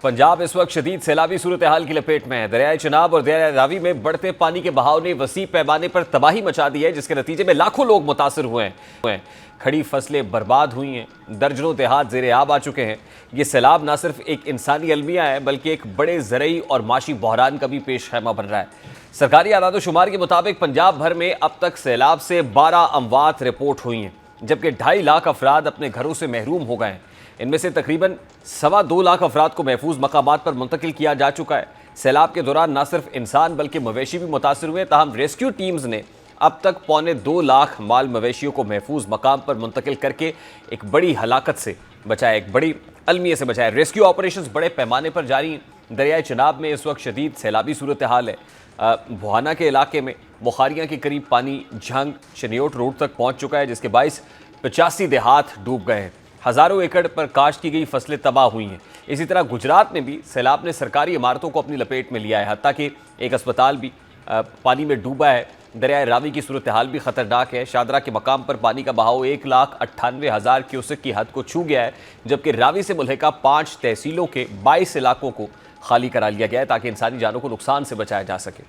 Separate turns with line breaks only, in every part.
पंजाब इस वक्त शदीद सैलाबी सूरत हाल की लपेट में है। दरियाए चिनाब और दरियाए रावी में बढ़ते पानी के बहाव ने वसी पैमाने पर तबाही मचा दी है, जिसके नतीजे में लाखों लोग मुतासर हुए हैं। खड़ी फसलें बर्बाद हुई हैं, दर्जनों देहात ज़ेरे आब आ चुके हैं। ये सैलाब ना सिर्फ एक इंसानी अलमिया है, बल्कि एक बड़े ज़रई और माशी बहरान का भी पेश खैमा बन रहा है। सरकारी आदादोशुमार के मुताबिक पंजाब भर में अब तक सैलाब से 12 अमवात रिपोर्ट हुई हैं, जबकि 2.5 लाख अफराद अपने घरों से महरूम हो गए हैं। इनमें से तकरीबन 2.25 लाख अफराद को महफूज मकामात पर मुंतकिल किया जा चुका है। सैलाब के दौरान न सिर्फ इंसान बल्कि मवेशी भी मुतासर हुए, ताहम रेस्क्यू टीम्स ने अब तक 2.25 लाख माल मवेशियों को महफूज मकाम पर मुंतकिल करके एक बड़ी हलाकत से बचाया, एक बड़ी अलमिया से बचाया। रेस्क्यू ऑपरेशंस बड़े पैमाने पर जारी हैं। दरियाए चिनाब में इस वक्त शदीद सैलाबी सूरत हाल है। बुहाना के इलाके में बुखारियाँ के करीब पानी झंग शनियोट रोड तक पहुँच चुका है, जिसके बायस 85 देहात डूब गए हैं। हज़ारों एकड़ पर काश्त की गई फसलें तबाह हुई हैं। इसी तरह गुजरात में भी सैलाब ने सरकारी इमारतों को अपनी लपेट में लिया है, हत्ता कि एक अस्पताल भी पानी में डूबा है। दरियाए रावी की सूरत हाल भी ख़तरनाक है। शादरा के मकाम पर पानी का बहाव 1,98,000 क्यूसेक की हद को छू गया है, जबकि रावी से मुल्हिका 5 तहसीलों के 22 इलाकों को खाली करा लिया गया है ताकि इंसानी जानों को नुकसान से बचाया जा सके।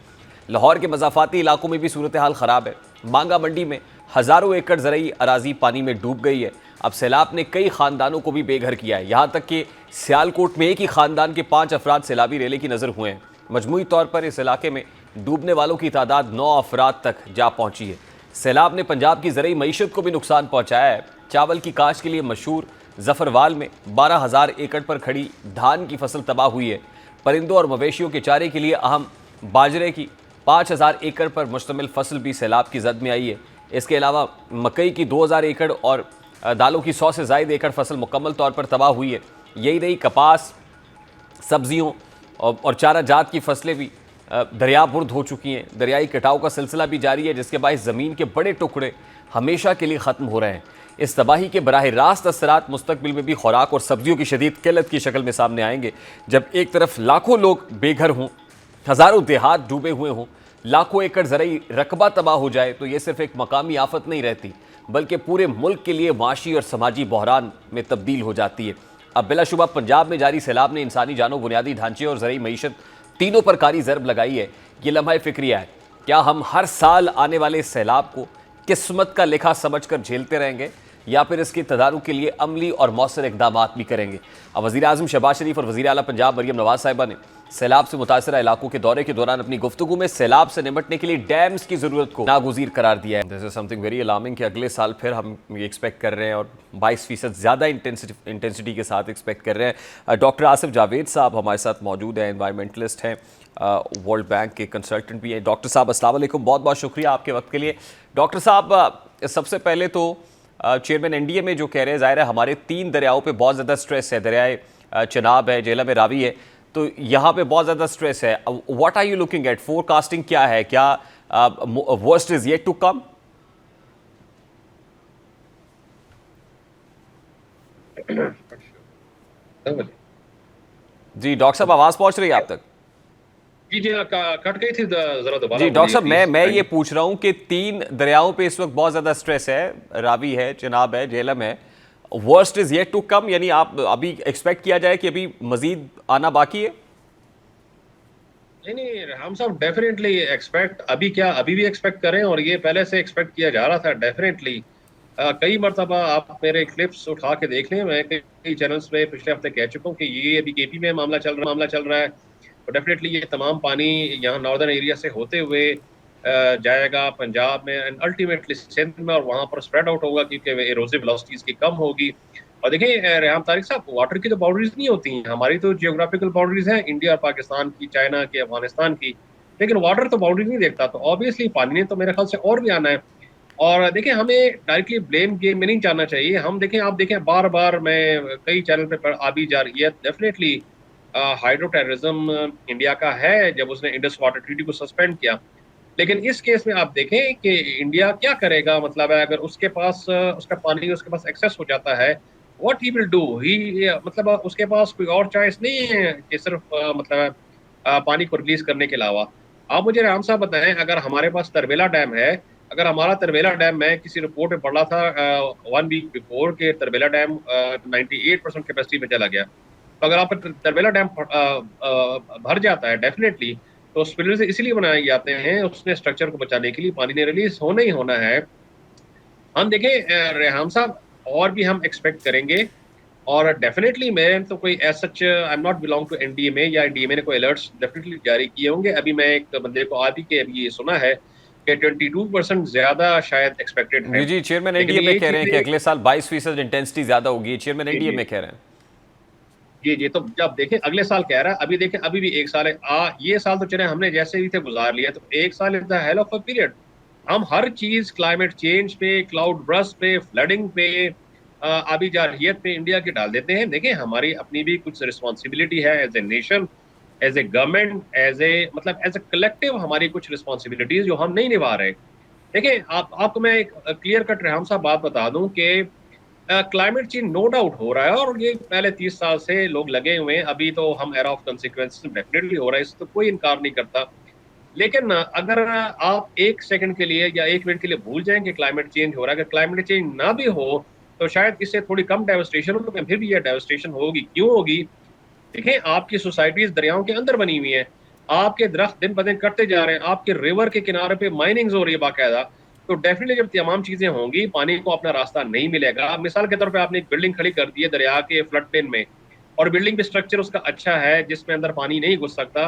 लाहौर के मज़ाफ़ाती इलाकों में भी सूरत हाल ख़राब है। मांगा मंडी में हज़ारों एकड़ ज़रई अराजी पानी में डूब गई है। अब सैलाब ने कई ख़ानदानों को भी बेघर किया है। यहाँ तक कि सियालकोट में एक ही ख़ानदान के 5 अफराद सैलाबी रेले की नज़र हुए हैं। मजमूई तौर पर इस इलाके में डूबने वालों की तादाद 9 अफराद तक जा पहुँची है। सैलाब ने पंजाब की ज़रई मईशत को भी नुकसान पहुँचाया है। चावल की काश्त के लिए मशहूर जफरवाल में 12,000 एकड़ पर खड़ी धान की फसल तबाह हुई है। परिंदों और मवेशियों के चारे के लिए अहम बाजरे की 5,000 एकड़ पर मुश्तमिल फसल भी सैलाब की जद में आई है। इसके अलावा मकई की 2,000 एकड़ और दालों की 100 से ज़ायद एकड़ फसल मुकम्मल तौर पर तबाह हुई है। यही नहीं, कपास, सब्जियों और चारा जात की फसलें भी दरियाबुर्द हो चुकी हैं। दरियाई कटाव का सिलसिला भी जारी है, जिसके बायस ज़मीन के बड़े टुकड़े हमेशा के लिए ख़त्म हो रहे हैं। इस तबाही के बराह रास्त असरात मुस्तकबिल में भी खुराक और सब्जियों की शदीद किल्लत की शक्ल में सामने आएंगे। जब एक तरफ लाखों लोग बेघर हों, हज़ारों देहात डूबे हुए हों, लाखों एकड़ ज़रई रकबा तबाह हो जाए, तो ये सिर्फ एक मकामी आफत नहीं रहती, बल्कि पूरे मुल्क के लिए माशी और समाजी बहरान में तब्दील हो जाती है। अब बिलाशुबा पंजाब में जारी सैलाब ने इंसानी जानों, बुनियादी ढांचे और ज़रई मईशत तीनों पर कारी ज़रब लगाई है। ये लम्हा फ़िक्रिया है। क्या हम हर साल आने वाले सैलाब को किस्मत का लेखा समझ कर झेलते रहेंगे, या फिर इसके तदारुक के लिए अमली और मौसर इक़दाम भी करेंगे? अब वज़ीर आज़म शहबाज शरीफ और वज़ीर आला पंजाब मरियम नवाज़ साहिबा ने सैलाब से मुतासरा इलाकों के दौरे के दौरान अपनी गुफ्तगू में सैलाब से निपटने के लिए डैम्स की ज़रूरत को नागुज़ीर करार दिया है। This is something very alarming कि अगले साल फिर हम ये एक्सपेक्ट कर रहे हैं और 22% ज़्यादा इंटेंसिटी के साथ एक्सपेक्ट कर रहे हैं। डॉक्टर आसिफ जावेद साहब हमारे साथ मौजूद हैं, एनवायरमेंटलिस्ट हैं, वर्ल्ड बैंक के कंसल्टेंट भी हैं। डॉक्टर साहब अस्सलाम वालेकुम, बहुत बहुत शुक्रिया आपके वक्त के लिए। डॉक्टर साहब, सबसे पहले तो चेयरमैन एनडीए में जो कह रहे हैं, ज़ाहिर है हमारे 3 दरियाओं पे बहुत ज़्यादा स्ट्रेस है। दरियाए चिनाब है, जेहलम है, रावी है, तो यहाँ पे बहुत ज़्यादा स्ट्रेस है। What are you looking at? Forecasting क्या है? क्या worst is yet to come? जी डॉक्टर साहब, आवाज़ पहुँच रही है आप तक?
जी जी, कट गई थी, जरा दोबारा
जी डॉक्टर साहब, मैं ये पूछ रहा हूँ कि 3 दरियाओं पे इस वक्त बहुत ज़्यादा स्ट्रेस है। रावी है, चिनाब है, जेहलम है। Worst is yet to come, यानी आप अभी एक्सपेक्ट किया जाए कि अभी मजीद आना बाकी है?
नहीं, हम सब डेफिनेटली एक्सपेक्ट, अभी क्या अभी भी एक्सपेक्ट करें, और ये पहले से एक्सपेक्ट किया जा रहा था डेफिनेटली। कई मरतबा आप मेरे क्लिप्स उठा के देख लें, मैं कई चैनल्स पे पिछले हफ्ते कह चुका हूँ कि ये अभी केपी में मामला चल रहा है, तो डेफिनेटली ये तमाम पानी यहाँ नॉर्दर्न एरिया से होते हुए जाएगा पंजाब में एंड अल्टीमेटली सिंध में, और वहाँ पर स्प्रेड आउट होगा क्योंकि एरोसिव वेलोसिटीज की कम होगी। और देखिए रेहम तारिक साहब, वाटर की तो बाउंड्रीज नहीं होती हैं, हमारी तो जियोग्राफिकल बाउंड्रीज हैं, इंडिया और पाकिस्तान की, चाइना की, अफगानिस्तान की, लेकिन वाटर तो बाउंड्री नहीं देखता, तो ऑब्वियसली पानी ने तो मेरे ख्याल से और भी आना है। और देखिए, हमें डायरेक्टली ब्लेम गेम में नहीं जाना चाहिए। हम देखें, आप देखें, बार बार मैं कई चैनल पे आ भी जा रही है, डेफिनेटली हाइड्रो टेररिज्म इंडिया का है, जब उसने इंडस वाटर ट्रीटी को सस्पेंड किया। लेकिन इस केस में आप देखें कि इंडिया क्या करेगा, मतलब है अगर उसके पास उसका पानी उसके पास एक्सेस हो जाता है, व्हाट ही विल डू, ही मतलब उसके पास कोई और चॉइस नहीं है कि सिर्फ मतलब पानी को रिलीज करने के अलावा। आप मुझे राम साहब बताएं, अगर हमारे पास तरबेला डैम है, अगर हमारा तरबेला डैम, मैं किसी रिपोर्ट में पढ़ रहा था 1 वीक बिफोर के तरबेला डैम 98% कैपेसिटी में चला गया, तो अगर आपका तरबेला डैम भर जाता है डेफिनेटली, तो स्पिलवेज इसलिए बनाए जाते हैं, उसने स्ट्रक्चर को बचाने के लिए पानी ने रिलीज होना ही होना है। हम देखें रेहान साहब, और भी हम एक्सपेक्ट करेंगे, और डेफिनेटली मैं तो कोई as such I am not belong to NDMA, या एनडीएमए ने कोई अलर्ट्स डेफिनेटली जारी किए होंगे। अभी मैं एक बंदे को आप ही के अभी ये सुना है कि 22% ज्यादा शायद एक्सपेक्टेड है,
जी जी, चेयरमैन
लेकिन
एनडीए में
ये
कह रहे हैं कि
चीजें।
अगले साल 22% इंटेंसिटी ज्यादा होगी, चेयरमैन
जी
एनडीए
जी
में कह रहे हैं।
जी जी, तो जब देखें अगले साल कह रहा है, अभी देखें अभी भी एक साल है, ये साल तो चले हमने जैसे भी थे गुजार लिया, तो एक साल is the hell of a period. हम हर चीज क्लाइमेट चेंज पे, क्लाउड बर्स्ट पे, फ्लडिंग पे, आबी जारहियत पे इंडिया की डाल देते हैं। देखें हमारी अपनी भी कुछ रिस्पॉन्सिबिलिटी है as a nation, as a government, as a मतलब एज ए कलेक्टिव, हमारी कुछ रिस्पॉन्सिबिलिटीज जो हम नहीं निभा रहे। देखिए आपको मैं एक क्लियर कट रेहम साहब बात बता दूं कि क्लाइमेट चेंज नो डाउट हो रहा है, और ये पहले 30 साल से लोग लगे हुए हैं, अभी तो हम एरा ऑफ कॉन्सिक्वेंसेस डेफिनेटली हो रहा है, इससे तो कोई इनकार नहीं करता। लेकिन अगर आप एक सेकंड के लिए या एक मिनट के लिए भूल जाएं कि क्लाइमेट चेंज हो रहा है, अगर क्लाइमेट चेंज ना भी हो तो शायद इससे थोड़ी कम डेवस्टेशन हो, लेकिन फिर भी यह डेवस्टेशन होगी। क्यों होगी? देखें आपकी सोसाइटीज दरियाओं के अंदर बनी हुई हैं, आपके दरख्त दिन ब दिन कटते जा रहे हैं, आपके रिवर के किनारे पे माइनिंग हो रही है बाकायदा, तो डेफिनेटली जब तमाम चीजें होंगी पानी को अपना रास्ता नहीं मिलेगा। मिसाल के तौर पे आपने एक बिल्डिंग खड़ी कर दी है दरिया के फ्लड प्लेन में, और बिल्डिंग भी स्ट्रक्चर उसका अच्छा है जिसमें अंदर पानी नहीं घुस सकता,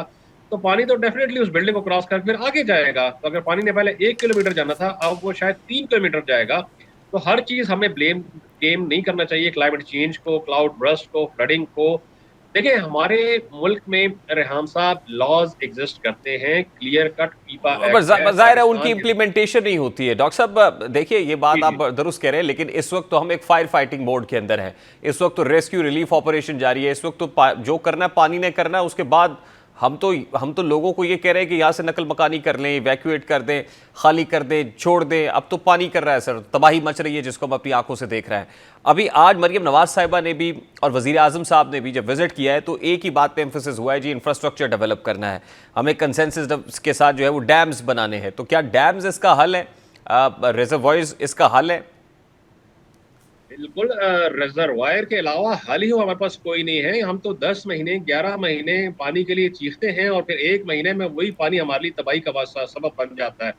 तो पानी तो डेफिनेटली उस बिल्डिंग को क्रॉस करके फिर आगे जाएगा। तो अगर पानी ने पहले 1 किलोमीटर जाना था, अब वो शायद 3 किलोमीटर जाएगा। तो हर चीज हमें ब्लेम गेम नहीं करना चाहिए, क्लाइमेट चेंज को, क्लाउड बर्स्ट को, फ्लडिंग को। देखिए हमारे मुल्क में रेहान साहब लॉज एग्जिस्ट करते हैं, क्लियर कट पीपा
पर
एक्ट है
जाहिर है उनकी
पाकिस्तान के।
इम्प्लीमेंटेशन नहीं होती है। डॉक्टर साहब देखिए, ये बात
जी जी
आप दुरुस्त कह रहे हैं, लेकिन इस वक्त तो हम एक फायर फाइटिंग मोड के अंदर है। इस वक्त तो रेस्क्यू रिलीफ ऑपरेशन जारी है। इस वक्त तो जो करना है पानी ने करना है। उसके बाद हम तो लोगों को ये कह रहे हैं कि यहाँ से नकल मकानी कर लें, इवैक्यूएट कर दें, खाली कर दें, छोड़ दें। अब तो पानी कर रहा है सर, तबाही मच रही है जिसको हम अपनी आंखों से देख रहे हैं। अभी आज मरियम नवाज साहिबा ने भी और वजीर आजम साहब ने भी जब विजिट किया है तो एक ही बात पे एम्फेसिस हुआ है जी, इंफ्रास्ट्रक्चर डेवलप करना है, हमें कंसेंसस के साथ जो है वो डैम्स बनाने हैं। तो क्या डैम्स इसका हल है? रिजर्वॉयर्स इसका हल है?
बिल्कुल, रिजर्वायर के अलावा हाल ही हो हमारे पास कोई नहीं है। हम तो 10 महीने 11 महीने पानी के लिए चीखते हैं, और फिर एक महीने में वही पानी हमारे लिए तबाही का सबब बन जाता है।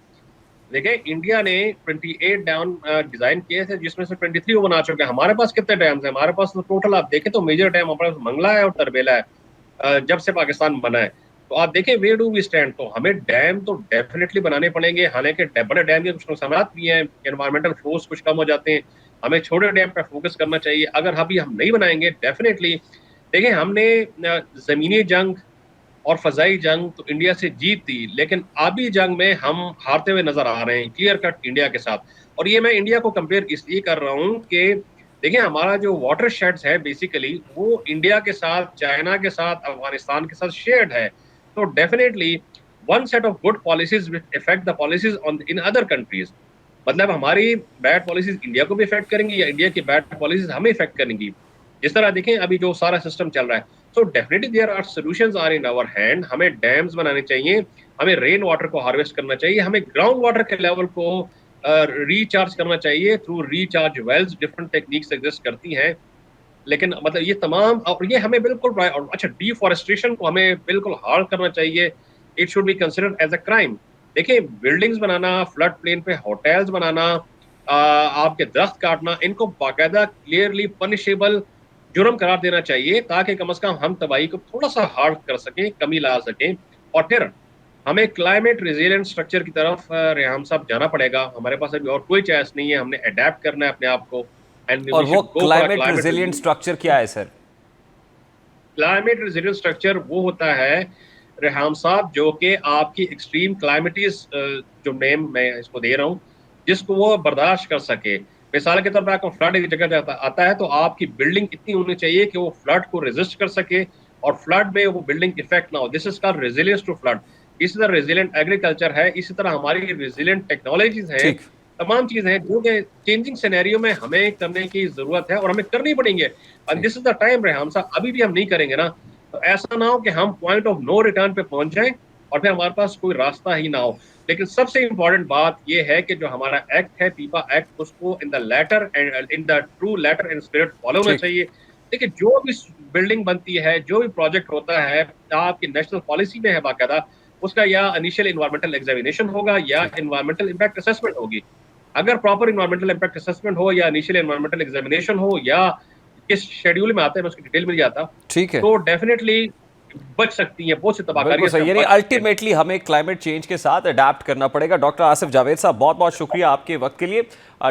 देखिए इंडिया ने 28 डैम डिजाइन किए थे, जिसमें से 23 वो बना चुके हैं। हमारे पास कितने डैम्स हैं? हमारे पास तो टोटल आप देखें तो मेजर डैम हमारे पास मंगला है और तरबेला है, जब से पाकिस्तान बना है। तो आप देखें वे डू वी स्टैंड, तो हमें डैम तो डेफिनेटली बनाने पड़ेंगे। हालांकि बड़े डैम के कुछ नुकसान भी हैं, एनवायरमेंटल फ्लोज कुछ कम हो जाते हैं, हमें छोटे डैम पर फोकस करना चाहिए। अगर अभी हम नहीं बनाएंगे डेफिनेटली, देखिए हमने जमीनी जंग और फजाई जंग तो इंडिया से जीत थी, लेकिन आबी जंग में हम हारते हुए नजर आ रहे हैं क्लियर कट इंडिया के साथ। और ये मैं इंडिया को कंपेयर इसलिए कर रहा हूँ कि देखिए हमारा जो वाटर शेड्स है बेसिकली वो इंडिया के साथ, चाइना के साथ, अफगानिस्तान के साथ शेयर्ड है। तो definitely one set of good policies will effect the policies on in other countries. मतलब हमारी बैड पॉलिसीज इंडिया को भी इफेक्ट करेंगी, या इंडिया की बैड पॉलिसीज हमें इफेक्ट करेंगी। जिस तरह देखें अभी जो सारा सिस्टम चल रहा है, so definitely there are solutions are in our hand. हमें डैम्स बनाने चाहिए, हमें रेन वाटर को हार्वेस्ट करना चाहिए, हमें ग्राउंड वाटर के लेवल को रिचार्ज करना चाहिए through recharge wells. Different techniques exist करती हैं, लेकिन मतलब ये तमाम, और ये हमें बिल्कुल अच्छा, डिफॉरेस्टेशन को हमें बिल्कुल हार्ड करना चाहिए। It should be considered as a crime. देखिए बिल्डिंग्स बनाना, फ्लड प्लेन पे होटल्स बनाना, आपके दरख्त काटना, इनको बाकायदा क्लियरली पनिशेबल जुर्म करार देना चाहिए, ताकि कम से कम हम तबाही को थोड़ा सा हार्ड कर सकें, कमी ला सकें। और फिर हमें क्लाइमेट रेजिलिएंट स्ट्रक्चर की तरफ रेहान साहब जाना पड़ेगा। हमारे पास अभी और कोई चॉइस नहीं है, हमने अडेप्ट करना है अपने आप को, एंड
और
वी
वो
should go for a
climate
climate
resilient structure क्या है सर?
क्लाइमेट रेजिलिएंट स्ट्रक्चर वो होता है रेहान साहब जो कि आपकी एक्सट्रीम क्लाइमेटीज, जो नेम मैं इसको दे रहा हूँ, जिसको वो बर्दाश्त कर सके। मिसाल के तौर पर आपको फ्लड एक जगह जाता आता है, तो आपकी बिल्डिंग इतनी होनी चाहिए कि वो फ्लड को रेजिस्ट कर सके, और फ्लड में वो बिल्डिंग इफेक्ट ना हो। This is called resilience to flood. इसी तरह रेजिलिएंट एग्रीकल्चर है, इसी तरह हमारी रेजिलिएंट टेक्नोलॉजीज हैं,
ठीक।
तमाम चीजें हैं जो कि चेंजिंग सिनेरियो में हमें करने की जरूरत है, और हमें करनी पड़ेंगे। And this is the time Rehan साहब, अभी भी हम नहीं करेंगे ना, तो ऐसा ना हो कि हम पॉइंट ऑफ नो रिटर्न पे पहुंच जाएं और फिर हमारे पास कोई रास्ता ही ना हो। लेकिन सबसे इंपॉर्टेंट बात यह है कि जो हमारा एक्ट है, पीपा एक्ट, उसको in the letter and in the true letter and spirit follow होना
ठीक।
चाहिए। देखिए जो भी बिल्डिंग बनती है, जो भी प्रोजेक्ट होता है, आपकी नेशनल पॉलिसी में है बाकायदा, उसका या इनिशियल एनवायरमेंटल एग्जामिनेशन होगा या एनवायरमेंटल इम्पैक्ट असेसमेंट होगी। अगर प्रॉपर एनवायरमेंटल इम्पैक्ट असेसमेंट हो या इनिशियल एनवायरमेंटल एग्जामिनेशन हो या किस शेड्यूल में आता है मैं उसकी डिटेल मिल जाता,
ठीक है,
तो डेफिनेटली बच सकती है बहुत सी
बिल्कुल
तबाहकारियों से
सही।
हम
यानी
बच सकते हैं।
अल्टीमेटली हमें क्लाइमेट चेंज के साथ अडेप्ट करना पड़ेगा। डॉक्टर आसिफ जावेद साहब, बहुत बहुत शुक्रिया आपके वक्त के लिए।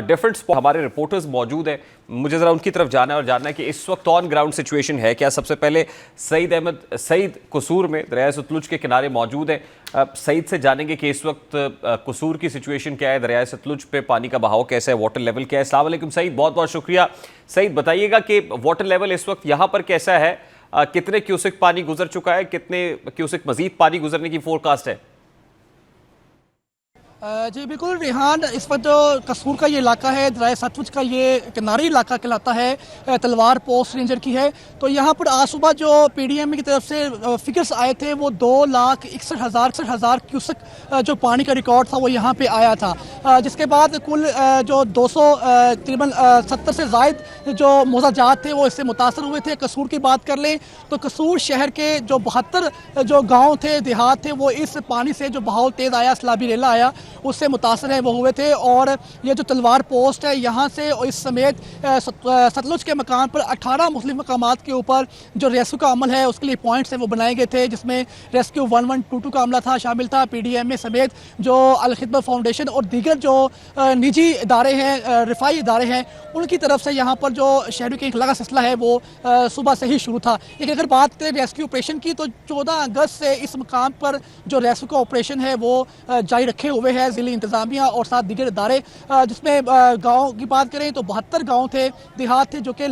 डिफरेंट स्पॉट हमारे रिपोर्टर्स मौजूद हैं, मुझे ज़रा उनकी तरफ जाना है और जानना है कि इस वक्त ऑन ग्राउंड सिचुएशन है क्या। सबसे पहले सईद कसूर में दरिया सतलुज के किनारे मौजूद है। सईद से जानेंगे कि इस वक्त कसूर की सिचुएशन क्या है, दरिया सतलुज पे पानी का बहाव कैसा है, वाटर लेवल क्या है। अस्सलाम वालेकुम सईद, बहुत बहुत शुक्रिया। सईद बताइएगा कि वाटर लेवल इस वक्त यहाँ पर कैसा है, कितने क्यूसेक पानी गुजर चुका है, कितने क्यूसेक मजीद पानी गुजरने की फोरकास्ट है?
जी बिल्कुल रिहान, इस वक्त जो कसूर का ये इलाका है, दरिया सतलुज का ये किनारी इलाका कहलाता है, तलवार पोस्ट रेंजर की है। तो यहाँ पर आज सुबह जो पीडीएम की तरफ से फिगर्स आए थे वो 2,61,000 क्यूसेक जो पानी का रिकॉर्ड था वो यहाँ पे आया था, जिसके बाद कुल जो 200 तकरीबन 70 से ज़ायद जो मोज़ाजात थे वो इससे मुतासर हुए थे। कसूर की बात कर लें तो कसूर शहर के जो 72 जो गाँव थे, देहात थे, वो इस पानी से जो बहाव तेज़ आया, सैलाबी रेला आया, उससे मुतासर है वो हुए थे। और ये जो तलवार पोस्ट है यहाँ से इस समेत सतलुज के मकान पर 18 मुख्तलिफ मकामात के ऊपर जो रेस्क्यू का अमल है उसके लिए पॉइंट्स हैं वो बनाए गए थे, जिसमें रेस्क्यू 1122 का अमला था, शामिल था। पीडीएम समेत जो अल खिदमत फाउंडेशन और दीगर जो निजी इदारे हैं, रिफाई इदारे हैं, उनकी तरफ से यहाँ पर जो शहरों के इखला का सिलसिला है वो सुबह से ही शुरू था। लेकिन अगर बात करें रेस्क्यू ऑपरेशन की तो 14 अगस्त से इस मकाम पर जो रेस्क्यू का ऑपरेशन है वो जारी रखे हुए है ज़िली इंतज़ामिया और साथ दीगर इदारे, जिसमें गाँव की बात करें तो 72 गाँव थे, देहात थे, जो कि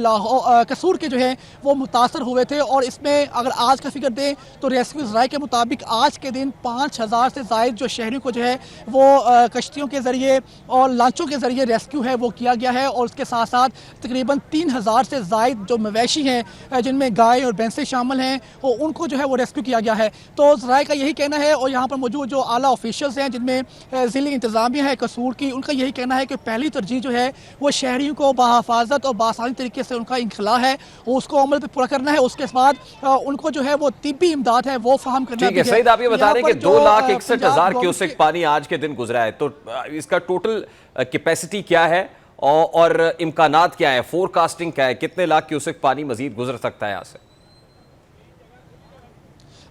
कसूर के जो है वो मुतासर हुए थे। और इसमें अगर आज का फिगर दें तो रेस्क्यू ज़राए के मुताबिक आज के दिन 5,000 से ज़ायद जो शहरियों को जो है वो कश्तियों के ज़रिए और लांचों के ज़रिए रेस्क्यू है वो किया गया है। और उसके साथ साथ तकरीबन 3,000 से ज़ायद जो मवेशी हैं, जिनमें गाय और भैंसें शामिल हैं, और उनको जो है वो रेस्क्यू किया गया है। तो ज़राए का यही कहना है, और यहाँ पर मौजूद जो आला ऑफिशियल्स हैं जिनमें ज़िली इंतज़ामिया है कसूर की, उनका यही कहना है कि पहली तरजीह जो है वो शहरियों को बाहिफाजत और बासानी तरीके से उनका इंखला है, उसको अमल पर पूरा करना है। उसके बाद उनको जो है वो तिब्बी इमदाद है वो फराहम करना है।
ठीक है सईद, आप ये बता रहे हैं कि 2,61,000 क्यूसेक पानी आज के दिन गुजरा है, तो इसका टोटल कैपेसिटी क्या है और इम्कानात क्या है, फोरकास्टिंग क्या है, कितने लाख क्यूसेक पानी मजीद गुजर सकता है यहाँ से?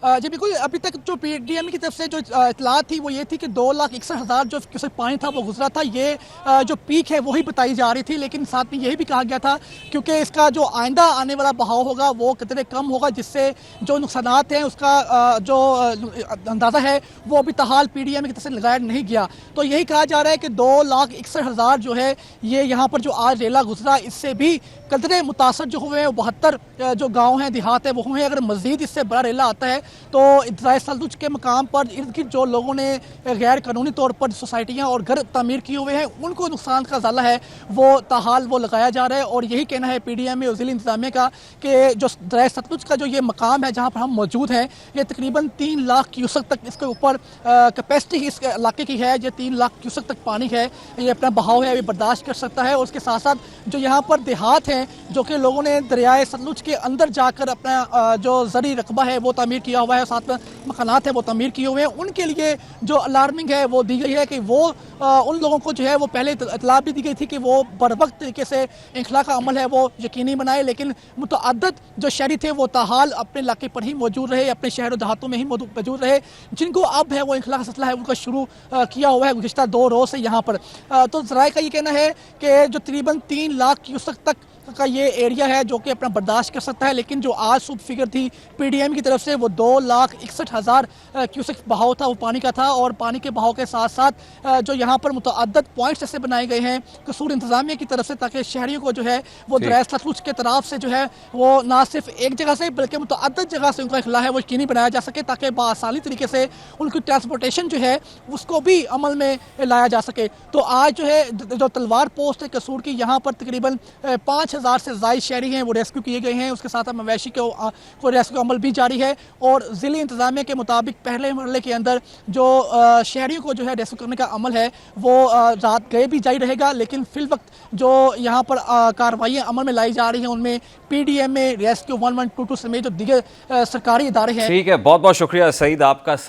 जी बिल्कुल, अभी तक जो पीडीएम की तरफ से जो इतलात थी वो ये थी कि 2,61,000 जो क्यूसेक पानी था वो गुजरा था। ये जो पीक है वही बताई जा रही थी, लेकिन साथ में यही भी कहा गया था क्योंकि इसका जो आइंदा आने वाला बहाव होगा वो कितने कम होगा, जिससे जो नुकसानात हैं उसका जो अंदाज़ा है वो अभी तहाल पीडीएम की तरफ से लगाया नहीं गया। तो यही कहा जा रहा है कि 2,61,000 जो है ये यहाँ पर जो आज रेला गुजरा, इससे भी कदरे मुतासर जो हुए हैं 72 जो गाँव हैं, देहात है वो हुए हैं। अगर मज़ीद इससे बड़ा रेला आता है तो दरिया सतलुज के मकाम पर इर्द गिर्द जो लोगों ने गैर कानूनी तौर पर सोसाइटियाँ और घर तामीर किए हुए हैं उनको नुकसान का ज़ाला है वो ताहाल वो लगाया जा रहा है। और यही कहना है पीडीएम और ज़िली इंतज़ामिया का कि जो दरिया सतलुज का जो ये मकाम है जहाँ पर हम मौजूद हैं, ये तकरीबन 3 लाख क्यूसेक तक इसके ऊपर कैपेसिटी इस इलाके की है। ये 3 लाख क्यूसेक तक पानी है, ये अपना बहाव है, ये बर्दाश्त कर सकता है। और उसके साथ साथ जो यहाँ पर देहात हैं जो कि लोगों ने दरियाए सतलुज के अंदर जाकर अपना जो ज़री रकबा है वो तामीर किया हुआ है, साथ में मकानात है वो तामीर किए हुए हैं, उनके लिए जो अलार्मिंग है वो दी गई है कि वो उन लोगों को जो है वो पहले इतला भी दी गई थी कि वो बर वक्त तरीके से इंखला का अमल है वो यकीनी बनाए। लेकिन मुतअद्दिद जो शहरी थे वो ताहाल अपने इलाके पर ही मौजूद रहे, अपने शहर देहातों में ही मौजूद रहे। जिनको अब है वो इंखला का सिलसिला है उनका शुरू किया हुआ है गुज़िश्ता 2 रोज़ से यहाँ पर। तो ज़राए का ये कहना है कि जो तकरीबन 3 लाख क्यूसेक तक का ये एरिया है जो कि अपना बर्दाश्त कर सकता है। लेकिन जो आज सुबह फिगर थी पीडीएम की तरफ से वो 2,61,000 क्यूसेक बहाव था वो पानी का था। और पानी के बहाव के साथ साथ जो यहाँ पर मुतअद्दिद पॉइंट्स ऐसे बनाए गए हैं कसूर इंतज़ामिया की तरफ से, ताकि शहरियों को जो है वो दरिया सतलुज के तरफ से जो है वो ना सिर्फ एक जगह से बल्कि मुतअद्दिद जगह से उनका इखला है वो यकीनी बनाया जा सके, ताकि बासानी तरीके से उनकी ट्रांसपोर्टेशन जो है उसको भी अमल में लाया जा सके। तो आज जो है जो तलवार पोस्ट है कसूर की, यहाँ पर तकरीबन 5,000 20,000 से ज़ायद शहरी हैं वो रेस्क्यू किए गए हैं। उसके साथ मवेशी को रेस्क्यू अमल भी जारी है और ज़िली इंतज़ामिया के मुताबिक पहले मरहले के अंदर जो शहरियों को जो है रेस्क्यू करने का अमल है वो रात गए भी जारी रहेगा, लेकिन फिल वक्त जो यहाँ पर कार्रवाइयाँ अमल में लाई जा रही हैं उनमें PDMA, रेस्क्यू 1122 समेत जो दीगर सरकारी इदारे हैं।
ठीक है, बहुत बहुत शुक्रिया सईद आपका। सही